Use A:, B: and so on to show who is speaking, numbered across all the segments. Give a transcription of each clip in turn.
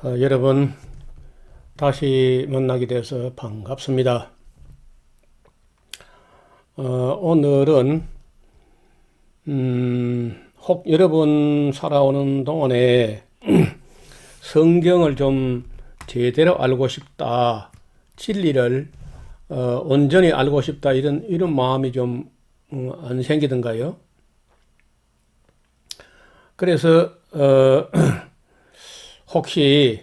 A: 여러분 다시 만나게 돼서 반갑습니다. 오늘은 혹 여러분 살아오는 동안에 성경을 좀 제대로 알고 싶다, 진리를 온전히 알고 싶다, 이런 마음이 좀 안 생기던가요? 그래서 혹시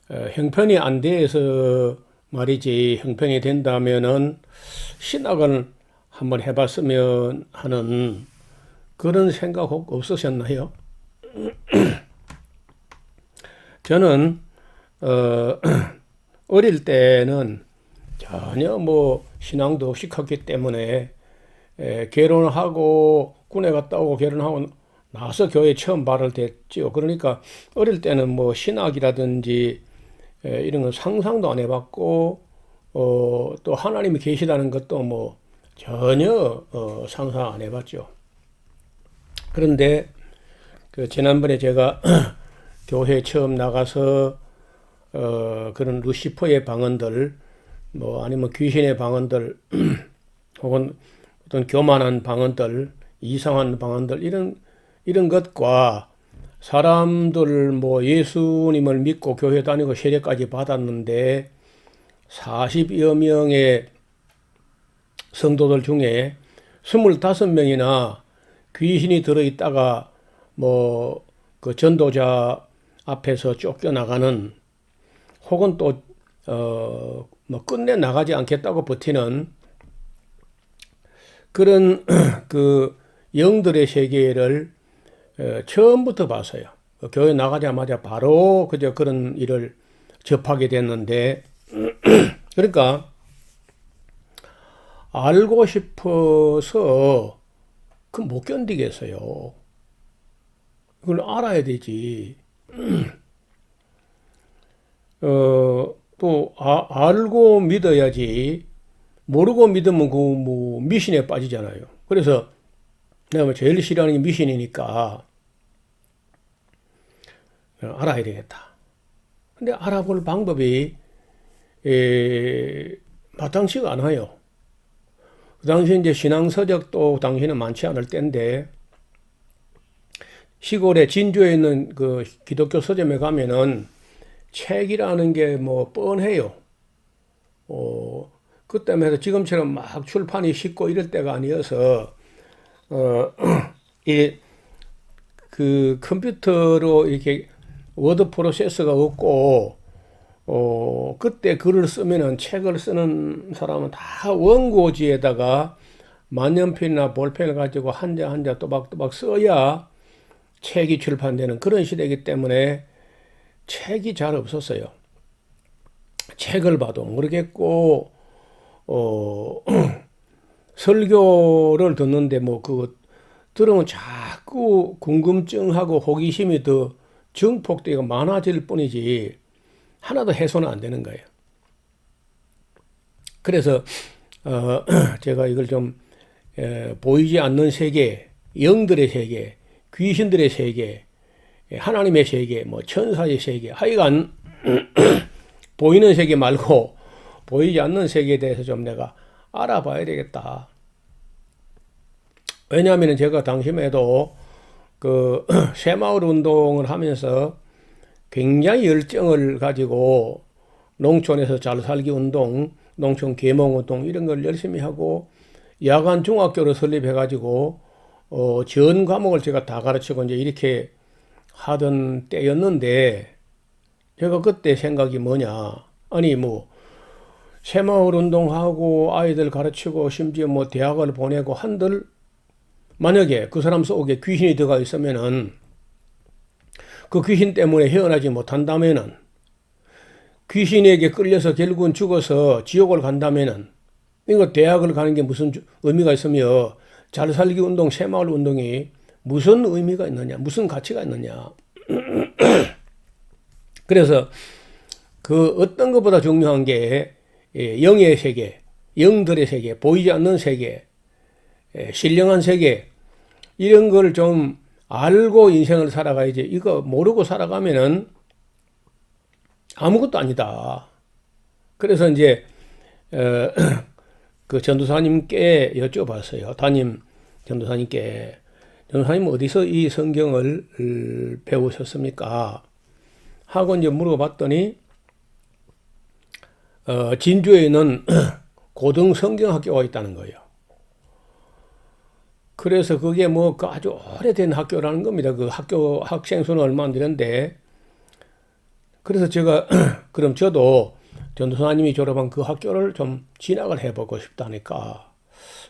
A: 형편이 안 돼서 말이지, 형편이 된다면은 신학을 한번 해봤으면 하는 그런 생각 혹 없으셨나요? 저는 어릴 때는 전혀 뭐 신앙도 없이 컸기 때문에 결혼하고 군에 갔다 오고 결혼하고 나서 교회 처음 발을 댔지요. 그러니까 어릴 때는 뭐 신학이라든지 이런 건 상상도 안 해봤고, 또 하나님이 계시다는 것도 뭐 전혀 상상 안 해봤죠. 그런데 그 지난번에 제가 교회 처음 나가서 그런 루시퍼의 방언들, 뭐 아니면 귀신의 방언들, 혹은 어떤 교만한 방언들, 이상한 방언들, 이런 것과 사람들 뭐 예수님을 믿고 교회 다니고 세례까지 받았는데 40여 명의 성도들 중에 25명이나 귀신이 들어있다가 뭐 그 전도자 앞에서 쫓겨나가는, 혹은 또 뭐 끝내 나가지 않겠다고 버티는 그런 그 영들의 세계를 처음부터 봤어요. 교회 나가자마자 바로 그저 그런 일을 접하게 됐는데, 그러니까 알고 싶어서 그 못 견디겠어요. 그걸 알아야 되지. 또 알고 믿어야지. 모르고 믿으면 그 뭐 미신에 빠지잖아요. 그래서 내가 뭐 제일 싫어하는 게 미신이니까 알아야 되겠다. 근데 알아볼 방법이 마땅치가 않아요. 그 당시 이제 신앙 서적도 당시에는 많지 않을 때인데, 시골에 진주에 있는 그 기독교 서점에 가면은 책이라는 게 뭐 뻔해요. 그때만 해도 지금처럼 막 출판이 쉽고 이럴 때가 아니어서 이 그 컴퓨터로 이렇게 워드 프로세서가 없고, 그때 글을 쓰면은, 책을 쓰는 사람은 다 원고지에다가 만년필이나 볼펜을 가지고 한 자 한 자 또박또박 써야 책이 출판되는 그런 시대이기 때문에 책이 잘 없었어요. 책을 봐도 모르겠고, 설교를 듣는데 뭐 그거 들으면 자꾸 궁금증하고 호기심이 더 증폭되고 많아질 뿐이지 하나도 해소는 안 되는 거예요. 그래서 제가 이걸 좀 보이지 않는 세계, 영들의 세계, 귀신들의 세계, 하나님의 세계, 뭐 천사의 세계, 하여간 보이는 세계 말고 보이지 않는 세계에 대해서 좀 내가 알아봐야 되겠다. 왜냐하면 제가 당시에도 그 새마을 운동을 하면서 굉장히 열정을 가지고 농촌에서 잘 살기 운동, 농촌 계몽 운동 이런 걸 열심히 하고, 야간 중학교를 설립해가지고 전 과목을 제가 다 가르치고 이제 이렇게 하던 때였는데, 제가 그때 생각이 뭐냐, 아니 뭐 새마을 운동하고 아이들 가르치고 심지어 뭐 대학을 보내고 한들, 만약에 그 사람 속에 귀신이 들어가 있으면은, 그 귀신 때문에 헤어나지 못한다면은, 귀신에게 끌려서 결국은 죽어서 지옥을 간다면은, 이거 대학을 가는 게 무슨 의미가 있으며, 잘 살기 운동, 새마을 운동이 무슨 의미가 있느냐, 무슨 가치가 있느냐. 그래서 그 어떤 것보다 중요한 게 영의 세계, 영들의 세계, 보이지 않는 세계, 신령한 세계, 이런 걸 좀 알고 인생을 살아가야지. 이거 모르고 살아가면은 아무것도 아니다. 그래서 이제 어, 그 전도사님께 여쭤봤어요. 담임 전도사님께, 전도사님 어디서 이 성경을 배우셨습니까? 하고 이제 물어봤더니 진주에는 고등 성경학교가 있다는 거예요. 그래서 그게 뭐 그 아주 오래된 학교라는 겁니다. 그 학교 학생 수는 얼마 안 되는데, 그래서 제가 그럼 저도 전도사님이 졸업한 그 학교를 좀 진학을 해보고 싶다니까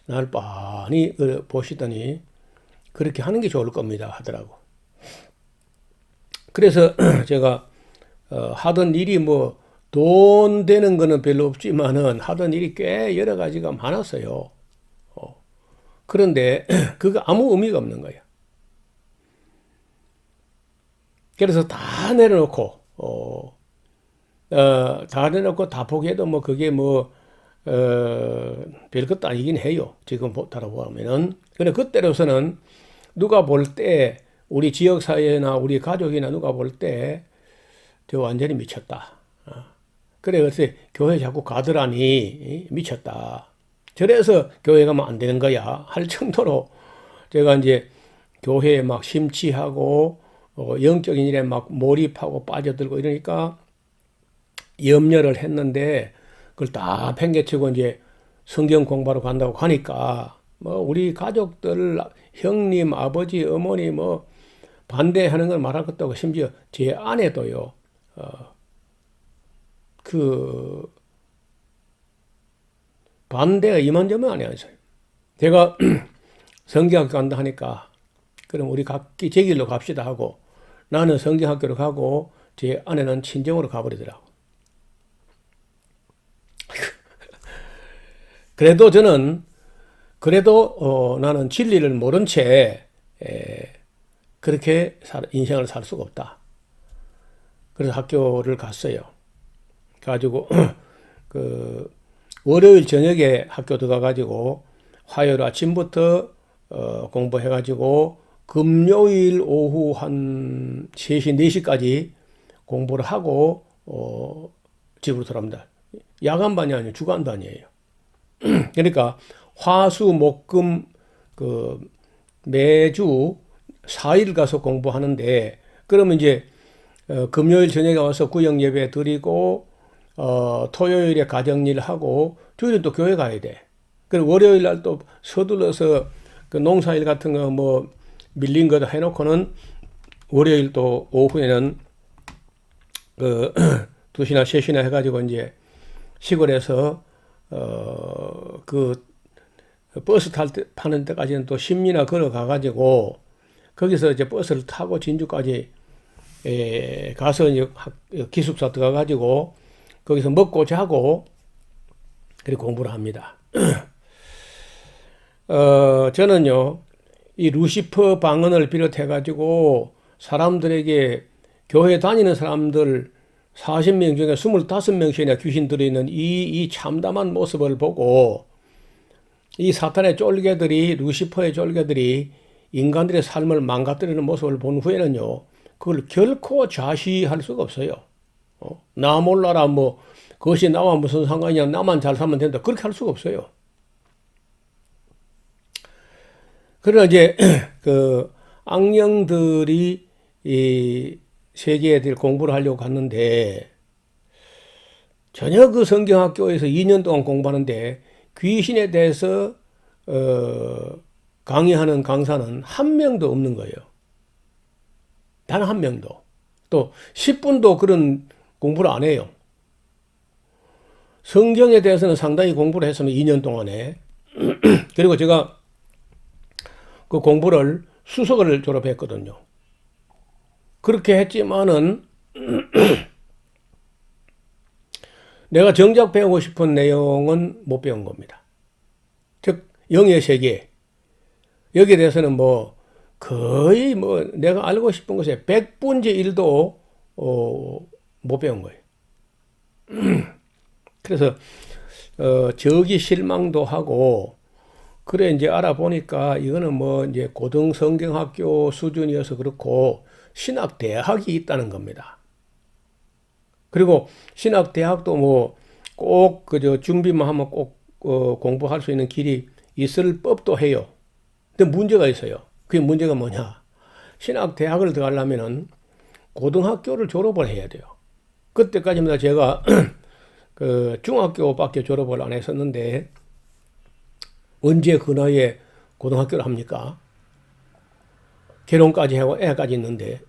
A: 날 빤히 보시더니 그렇게 하는 게 좋을 겁니다 하더라고. 그래서 제가 하던 일이 뭐 돈 되는 거는 별로 없지만은 하던 일이 꽤 여러 가지가 많았어요. 그런데 그거 아무 의미가 없는 거예요. 그래서 다 내려놓고 다 내려놓고 다 포기해도 뭐 그게 뭐 별것도 아니긴 해요. 지금 돌아보면은. 근데 그때로서는 누가 볼 때 우리 지역사회나 우리 가족이나 누가 볼 때 저 완전히 미쳤다. 그래서 교회 자꾸 가더라니 미쳤다. 저래서 교회 가면 안 되는 거야 할 정도로 제가 이제 교회에 막 심취하고 영적인 일에 막 몰입하고 빠져들고 이러니까 염려를 했는데 그걸 다 팽개치고 이제 성경 공부하러 간다고 가니까 뭐 우리 가족들 형님 아버지 어머니 뭐 반대하는 건 말할 것도 없고 심지어 제 아내도요 그 반대가 이만저만 아니었어요. 제가 성경학교 간다 하니까 그럼 우리 각기 제 길로 갑시다 하고 나는 성경학교로 가고 제 아내는 친정으로 가버리더라고. 그래도 저는 나는 진리를 모른 채 그렇게 인생을 살 수가 없다. 그래서 학교를 갔어요. 가지고 그 월요일 저녁에 학교 들어가가지고 화요일 아침부터 공부해가지고 금요일 오후 한 3시, 4시까지 공부를 하고 집으로 돌아옵니다. 야간반이 아니에요. 주간반이에요. 그러니까 화수, 목, 금 그 매주 4일 가서 공부하는데 그러면 이제 금요일 저녁에 와서 구역 예배 드리고 토요일에 가정일 하고 주일은 또 교회 가야 돼. 그리고 월요일 날 또 서둘러서 그 농사일 같은 거 뭐 밀린 거 해놓고는 월요일 또 오후에는 그 2시나 3시나 해가지고 이제 시골에서 그 버스 파는 데까지는 또 10리나 걸어가가지고 거기서 이제 버스를 타고 진주까지 가서 이제 기숙사 들어가가지고 거기서 먹고 자고 그리고 공부를 합니다. 저는요 이 루시퍼 방언을 비롯해가지고 사람들에게 교회 다니는 사람들 40명 중에 25명씩이나 귀신 들어있는 이 참담한 모습을 보고 이 사탄의 쫄개들이 루시퍼의 쫄개들이 인간들의 삶을 망가뜨리는 모습을 본 후에는요 그걸 결코 좌시할 수가 없어요. 나 몰라라 뭐 그것이 나와 무슨 상관이냐 나만 잘 살면 된다 그렇게 할 수가 없어요. 그러나 이제 그 악령들이 이 세계에 대해 공부를 하려고 갔는데 전혀 그 성경학교에서 2년 동안 공부하는데 귀신에 대해서 강의하는 강사는 한 명도 없는 거예요. 단 한 명도. 또 10분도 그런 공부를 안 해요. 성경에 대해서는 상당히 공부를 했으면 2년 동안에 그리고 제가 그 공부를 수석을 졸업했거든요. 그렇게 했지만은 내가 정작 배우고 싶은 내용은 못 배운 겁니다. 즉 영의 세계 여기에 대해서는 뭐 거의 뭐 내가 알고 싶은 것에 100분의 1도 못 배운 거예요. 그래서 저기 실망도 하고 그래 이제 알아보니까 이거는 뭐 이제 고등 성경학교 수준이어서 그렇고 신학 대학이 있다는 겁니다. 그리고 신학대학도 뭐 꼭 그저 준비만 하면 꼭 공부할 수 있는 길이 있을 법도 해요. 근데 문제가 있어요. 그게 문제가 뭐냐? 신학대학을 들어가려면은 고등학교를 졸업을 해야 돼요. 그때까지마다 제가 그 중학교밖에 졸업을 안 했었는데 언제 그 나이에 고등학교를 합니까? 결혼까지 하고 애까지 있는데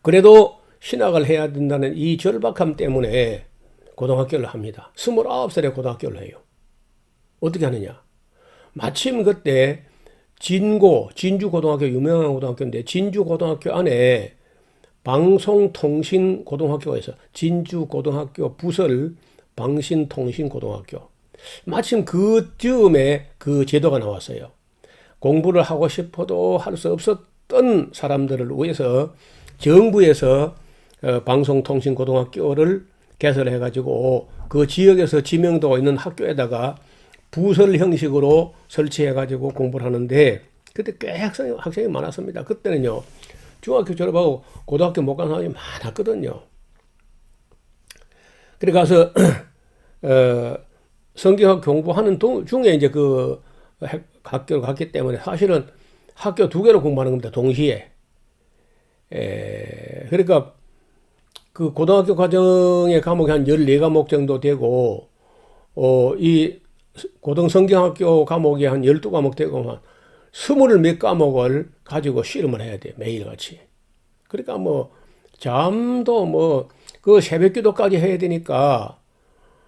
A: 그래도 신학을 해야 된다는 이 절박함 때문에 고등학교를 합니다. 29살에 고등학교를 해요. 어떻게 하느냐? 마침 그때 진주고등학교, 유명한 고등학교인데 진주고등학교 안에 방송통신고등학교가 있어. 진주고등학교 부설 방신통신고등학교. 마침 그쯤에 그 제도가 나왔어요. 공부를 하고 싶어도 할 수 없었던 사람들을 위해서 정부에서 방송통신고등학교를 개설해가지고 그 지역에서 지명도가 있는 학교에다가 부설 형식으로 설치해가지고 공부를 하는데 그때 꽤 학생이 많았습니다. 그때는요 중학교 졸업하고 고등학교 못 간 사람이 많았거든요. 그래 가서 성경학 공부하는 중에 이제 그 학교를 갔기 때문에 사실은 학교 두 개로 공부하는 겁니다. 동시에. 그러니까 그 고등학교 과정의 과목이 한 14과목 정도 되고 이 고등성경학교 과목이 한 12과목 되고 한 20을 몇 과목을 가지고 실험을 해야 돼요. 매일같이. 그러니까 뭐 잠도 뭐 그 새벽기도까지 해야 되니까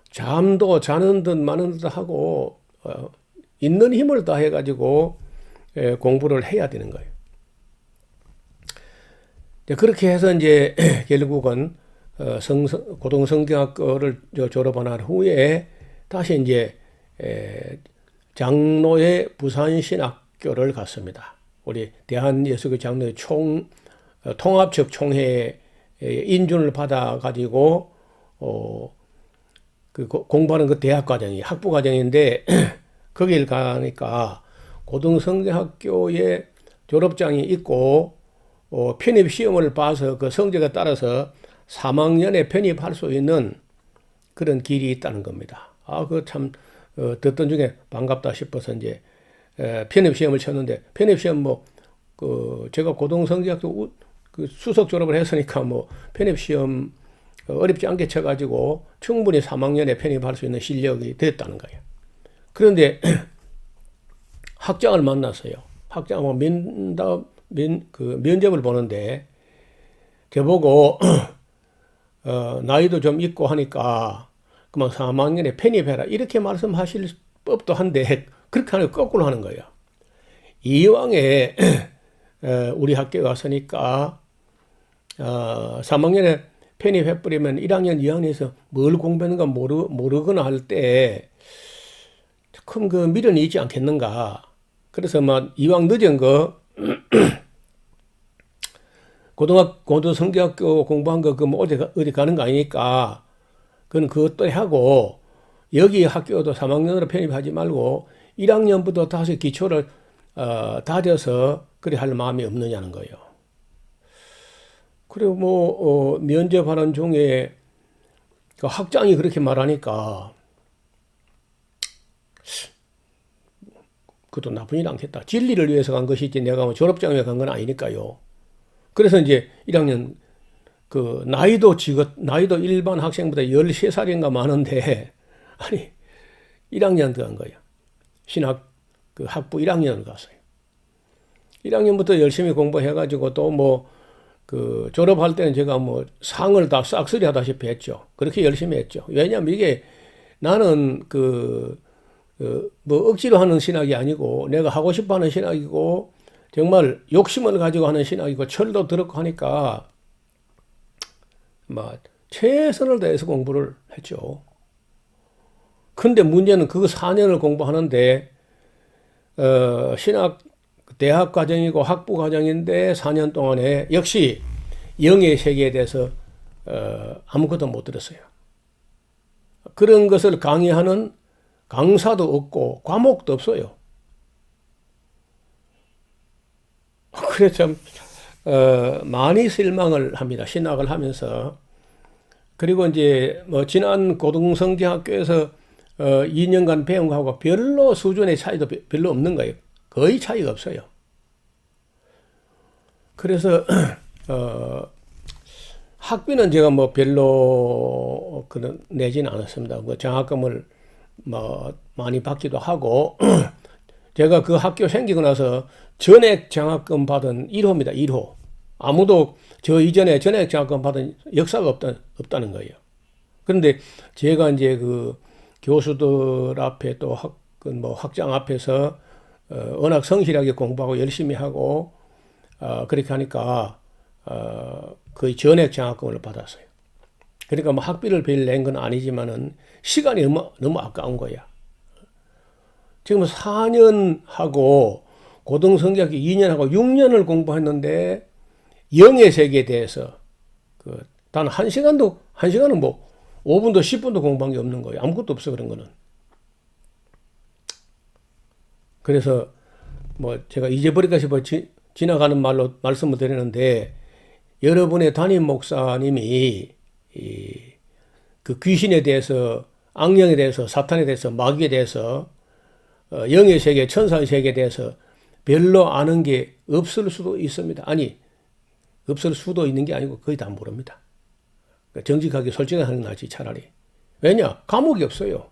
A: 잠도 자는 듯 마는 듯 하고 있는 힘을 다 해가지고 공부를 해야 되는 거예요. 그렇게 해서 이제 결국은 고등성경학교를 졸업한 후에 다시 이제 장로의 부산신학교를 갔습니다. 우리 대한예수교 장로의 통합적 총회에 인준을 받아 가지고 그 공부하는 그 대학 과정이 학부 과정인데 거길 가니까 고등성경학교에 졸업장이 있고 편입 시험을 봐서 그 성적에 따라서 3학년에 편입할 수 있는 그런 길이 있다는 겁니다. 그 참 듣던 중에 반갑다 싶어서 이제 편입 시험을 쳤는데 편입 시험 제가 고등성경학교 그 수석 졸업을 했으니까 편입 시험 어렵지 않게 쳐가지고 충분히 3학년에 편입할 수 있는 실력이 됐다는 거예요. 그런데 학장을 만났어요. 학장하고 면접을 보는데 저보고 나이도 좀 있고 하니까 그만 3학년에 편입해라 이렇게 말씀하실 법도 한데 그렇게 하는 거꾸로 하는 거예요. 이왕에 우리 학교에 왔으니까 3학년에 편입해버리면 1학년, 2학년에서 뭘 공부하는가 모르거나 할 때 큰 그 미련이 있지 않겠는가. 그래서 이왕 늦은 거 고등성경학교 공부한 거 어디 가는 거 아니니까 그건 그것도 하고 여기 학교도 3학년으로 편입하지 말고 1학년부터 다시 기초를 다져서 그래 할 마음이 없느냐는 거예요. 그리고 면접하는 중에 그 학장이 그렇게 말하니까 그것도 나쁘진 않겠다. 진리를 위해서 간 것이지 내가 졸업장에 간 건 아니니까요. 그래서 이제 1학년 나이도 일반 학생보다 13살인가 많은데 아니 1학년 들어간 거예요. 신학 학부 1학년을 갔어요. 1학년부터 열심히 공부해가지고 또 졸업할 때는 제가 상을 다 싹쓸이 하다시피 했죠. 그렇게 열심히 했죠. 왜냐면 이게 나는 억지로 하는 신학이 아니고 내가 하고 싶어 하는 신학이고 정말 욕심을 가지고 하는 신학이고 철도 들었고 하니까 최선을 다해서 공부를 했죠. 근데 문제는 그 4년을 공부하는데 신학 대학 과정이고 학부 과정인데 4년 동안에 역시 영의 세계에 대해서 아무것도 못 들었어요. 그런 것을 강의하는 강사도 없고 과목도 없어요. 그래 참 많이 실망을 합니다. 신학을 하면서. 그리고 이제 뭐 지난 고등성경학교에서 2년간 배운 거하고 별로 수준의 차이도 별로 없는 거예요. 거의 차이가 없어요. 그래서 학비는 제가 뭐 별로 내지는 않았습니다. 뭐 장학금을 뭐 많이 받기도 하고 제가 그 학교 생기고 나서 전액 장학금 받은 1호입니다. 1호. 아무도 저 이전에 전액 장학금 받은 역사가 없다는 거예요. 그런데 제가 이제 그 교수들 앞에 또 뭐 학장 앞에서 워낙 성실하게 공부하고 열심히 하고 그렇게 하니까 거의 전액 장학금을 받았어요. 그러니까 뭐 학비를 별 낸 건 아니지만은 시간이 너무 아까운 거야. 지금 4년 하고 고등성경학교 2년 하고 6년을 공부했는데 영의 세계에 대해서 단 1시간은 뭐 5분도 10분도 공부한 게 없는 거예요. 아무것도 없어 그런 거는. 그래서 뭐 제가 잊어버릴까 싶어 지나가는 말로 말씀을 드리는데 여러분의 담임 목사님이 그 귀신에 대해서 악령에 대해서 사탄에 대해서 마귀에 대해서 영의 세계 천사의 세계에 대해서 별로 아는 게 없을 수도 있습니다. 아니 없을 수도 있는 게 아니고 거의 다 모릅니다. 정직하게 솔직하게 하는 게 낫지 차라리. 왜냐? 과목이 없어요.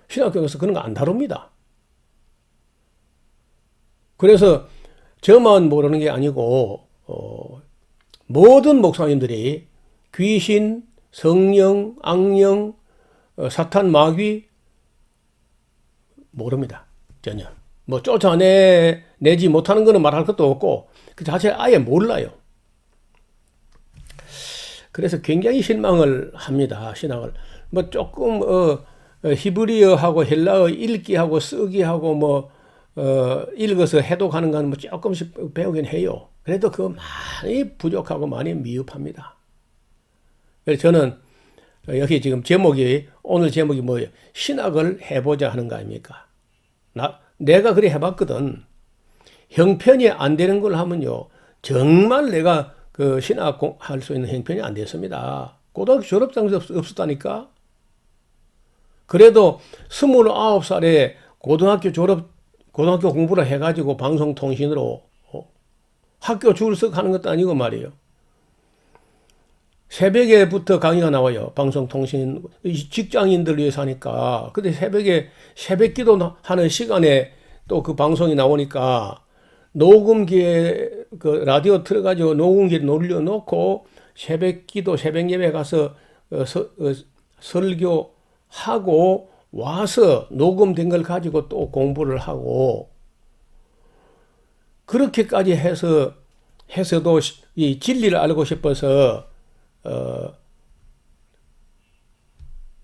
A: 신학교에서 그런 거 안 다룹니다. 그래서 저만 모르는 게 아니고 모든 목사님들이 귀신, 성령, 악령, 사탄, 마귀 모릅니다. 전혀. 뭐 쫓아내지 못하는 거는 말할 것도 없고 그 자체를 아예 몰라요. 그래서 굉장히 실망을 합니다. 신학을. 뭐 조금 히브리어하고 헬라어 읽기하고 쓰기하고 뭐 읽어서 해독하는 건 뭐 조금씩 배우긴 해요. 그래도 그거 많이 부족하고 많이 미흡합니다. 그래서 저는 여기 지금 오늘 제목이 뭐예요? 신학을 해보자 하는 거 아닙니까? 내가 그래 해봤거든. 형편이 안 되는 걸 하면요. 정말 내가 그 신학 할 수 있는 형편이 안 됐습니다. 고등학교 졸업장도 없었다니까? 그래도 29살에 고등학교 공부를 해가지고 방송통신으로 학교 줄 서 가는 것도 아니고 말이에요. 새벽에부터 강의가 나와요. 방송통신 직장인들 위해서 하니까. 근데 새벽 기도 하는 시간에 또 그 방송이 나오니까 녹음기에 그 라디오 틀어가지고 녹음기에 놀려놓고 새벽 기도 새벽 예배 가서 설교하고 와서 녹음된 걸 가지고 또 공부를 하고 그렇게까지 해서도 이 진리를 알고 싶어서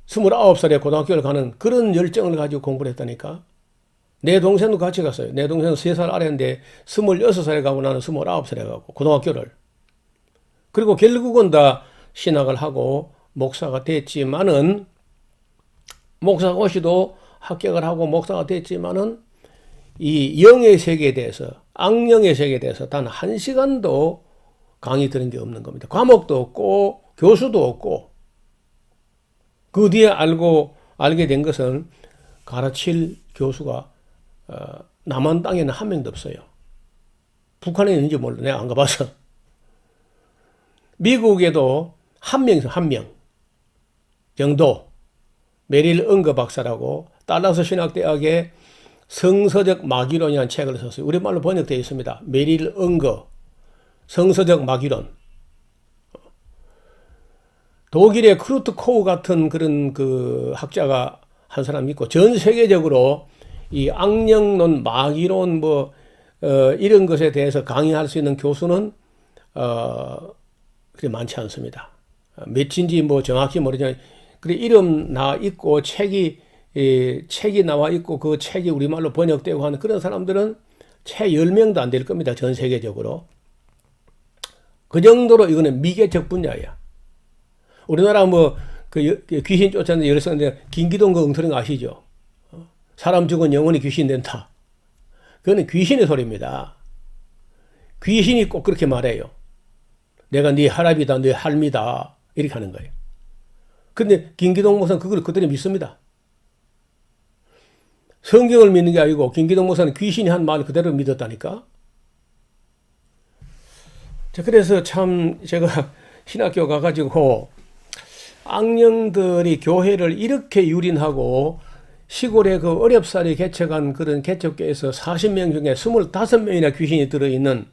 A: 29살에 고등학교를 가는 그런 열정을 가지고 공부를 했다니까. 내 동생도 같이 갔어요. 내 동생은 3살 아래인데 26살에 가고 나는 29살에 가고 고등학교를. 그리고 결국은 다 신학을 하고 목사가 됐지만은 목사고시도 합격을 하고 목사가 됐지만은 이 영의 세계에 대해서 악령의 세계에 대해서 단 1시간도 강의 들은 게 없는 겁니다. 과목도 없고 교수도 없고 그 뒤에 알게 된 것은 가르칠 교수가 남한 땅에는 한 명도 없어요. 북한에 있는지 몰라. 내가 안 가봐서. 미국에도 한 명 정도 메릴 응거 박사라고 달라스 신학대학에 성서적 마귀론이라는 책을 썼어요. 우리말로 번역되어 있습니다. 메릴 응거 성서적 마귀론. 독일의 크루트코우 같은 그런 그 학자가 한 사람 있고 전 세계적으로 이 악령론, 마귀론 이런 것에 대해서 강의할 수 있는 교수는 그렇게 많지 않습니다. 몇인지 정확히 모르지만 그래 이름 나 있고 책이 나와 있고 그 책이 우리말로 번역되고 하는 그런 사람들은 채 10명도 안 될 겁니다. 전 세계적으로. 그 정도로 이거는 미개척 분야야. 우리나라 그 귀신 쫓았는데 열성인데 김기동 그 엉터리 거 아시죠? 사람 죽은 영혼이 귀신 된다. 그거는 귀신의 소리입니다. 귀신이 꼭 그렇게 말해요. 내가 네 할아비다, 네 할미다 이렇게 하는 거예요. 근데 김기동 목사는 그걸 그대로 믿습니다. 성경을 믿는 게 아니고 김기동 목사는 귀신이 한 말 그대로 믿었다니까. 그래서 참 제가 신학교 가가지고 악령들이 교회를 이렇게 유린하고 시골에 그 어렵사리 개척한 그런 개척교에서 40명 중에 25명이나 귀신이 들어있는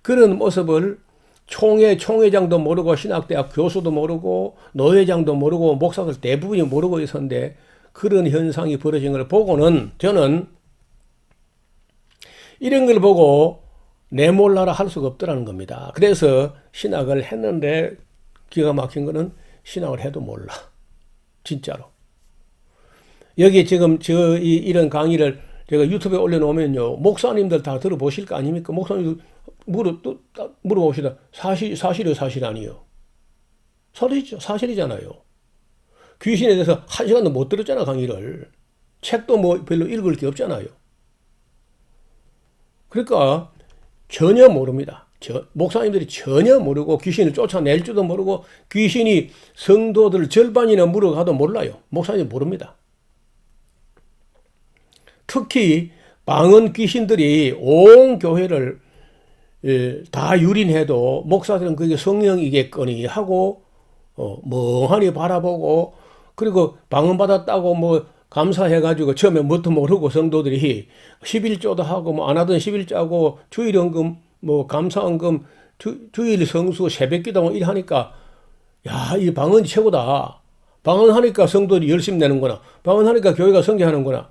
A: 그런 모습을 총회장도 모르고 신학대학 교수도 모르고 노회장도 모르고 목사들 대부분이 모르고 있었는데 그런 현상이 벌어진 걸 보고는 저는 이런 걸 보고 내 몰라라 할 수가 없더라는 겁니다. 그래서 신학을 했는데 기가 막힌 거는 신학을 해도 몰라. 진짜로. 여기 지금 이런 강의를 제가 유튜브에 올려놓으면요. 목사님들 다 들어보실 거 아닙니까? 목사님들 물어봅시다. 사실이요, 사실 아니요? 사실이잖아요. 귀신에 대해서 한 시간도 못 들었잖아, 강의를. 책도 뭐 별로 읽을 게 없잖아요. 그러니까 전혀 모릅니다. 목사님들이 전혀 모르고 귀신을 쫓아낼 줄도 모르고 귀신이 성도들 절반이나 물어가도 몰라요. 목사님 모릅니다. 특히 방언 귀신들이 온 교회를 다 유린해도 목사들은 그게 성령이겠거니 하고 멍하니 바라보고 그리고 방언 받았다고 뭐 감사해가지고 처음에 뭣도 모르고 성도들이 11조도 하고 뭐 안 하던 11조하고 주일연금 뭐 감사헌금 주일 성수 새벽기도 뭐 이하니까 야, 이 방언이 최고다. 방언하니까 성도들이 열심히 내는구나. 방언하니까 교회가 성장하는구나.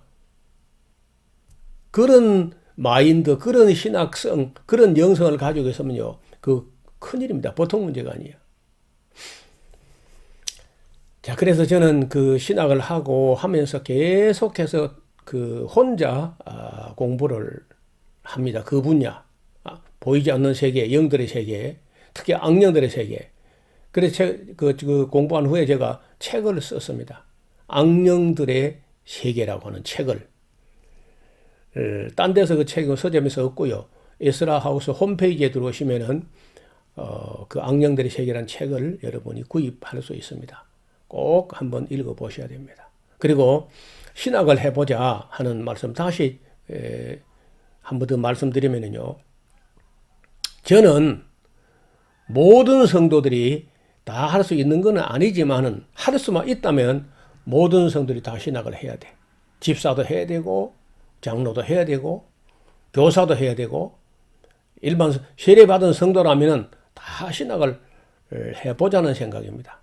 A: 그런 마인드, 그런 신학성, 그런 영성을 가지고 있으면요. 그 큰일입니다. 보통 문제가 아니에요. 자, 그래서 저는 그 신학을 하고 하면서 계속해서 그 혼자 공부를 합니다. 그 분야. 보이지 않는 세계, 영들의 세계, 특히 악령들의 세계. 그래서 그 공부한 후에 제가 책을 썼습니다. 악령들의 세계라고 하는 책을. 딴 데서 그 책은 서점에서 없고요. 에스라 하우스 홈페이지에 들어오시면은 그 악령들의 세계라는 책을 여러분이 구입할 수 있습니다. 꼭 한번 읽어보셔야 됩니다. 그리고 신학을 해보자 하는 말씀 다시 한 번 더 말씀드리면요. 저는 모든 성도들이 다 할 수 있는 건 아니지만은 할 수만 있다면 모든 성도들이 다 신학을 해야 돼. 집사도 해야 되고 장로도 해야 되고 교사도 해야 되고 일반 세례받은 성도라면은 다 신학을 해보자는 생각입니다.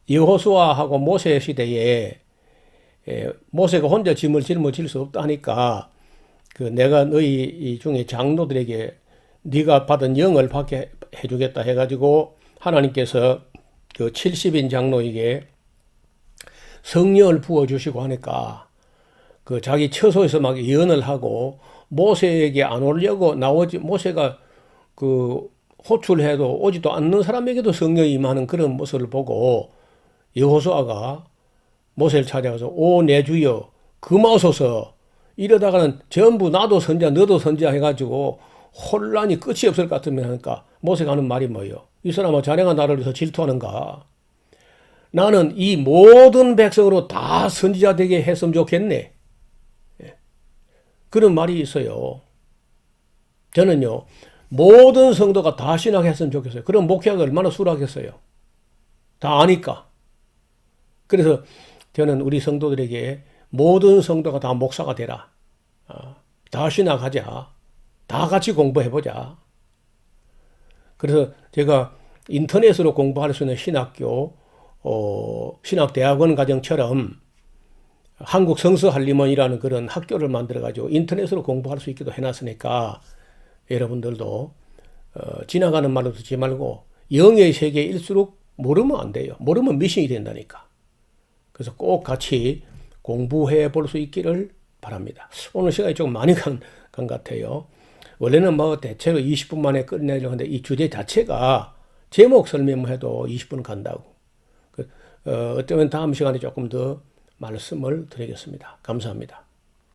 A: 여호수아하고 모세 시대에 모세가 혼자 짐을 짊어질 수 없다 하니까 그 내가 너희 중에 장로들에게 네가 받은 영을 받게 해주겠다 해가지고 하나님께서 그 70인 장로에게 성령을 부어주시고 하니까 그 자기 처소에서 막 예언을 하고 모세에게 안 오려고 모세가 그 호출해도 오지도 않는 사람에게도 성령이 임하는 그런 모습을 보고 여호수아가 모세를 찾아가서 오 내 주여 금하소서 이러다가는 전부 나도 선지자 너도 선지자 해가지고 혼란이 끝이 없을 것 같으면 하니까 모세가 하는 말이 뭐예요? 이 사람아 자네가 나를 위해서 질투하는가? 나는 이 모든 백성으로 다 선지자 되게 했으면 좋겠네. 그런 말이 있어요. 저는요 모든 성도가 다 신학했으면 좋겠어요. 그럼 목회가 얼마나 수락했어요. 다 아니까. 그래서 저는 우리 성도들에게 모든 성도가 다 목사가 되라. 다 신학하자. 다 같이 공부해보자. 그래서 제가 인터넷으로 공부할 수 있는 신학교, 신학대학원 과정처럼 한국 성서할리몬이라는 그런 학교를 만들어가지고 인터넷으로 공부할 수 있기도 해놨으니까 여러분들도 지나가는 말로 듣지 말고 영의 세계일수록 모르면 안 돼요. 모르면 미신이 된다니까. 그래서 꼭 같이 공부해 볼 수 있기를 바랍니다. 오늘 시간이 조금 많이 간 같아요. 원래는 뭐 대체로 20분 만에 끝내려고 하는데 이 주제 자체가 제목 설명만 해도 20분 간다고. 어쩌면 다음 시간에 조금 더 말씀을 드리겠습니다. 감사합니다.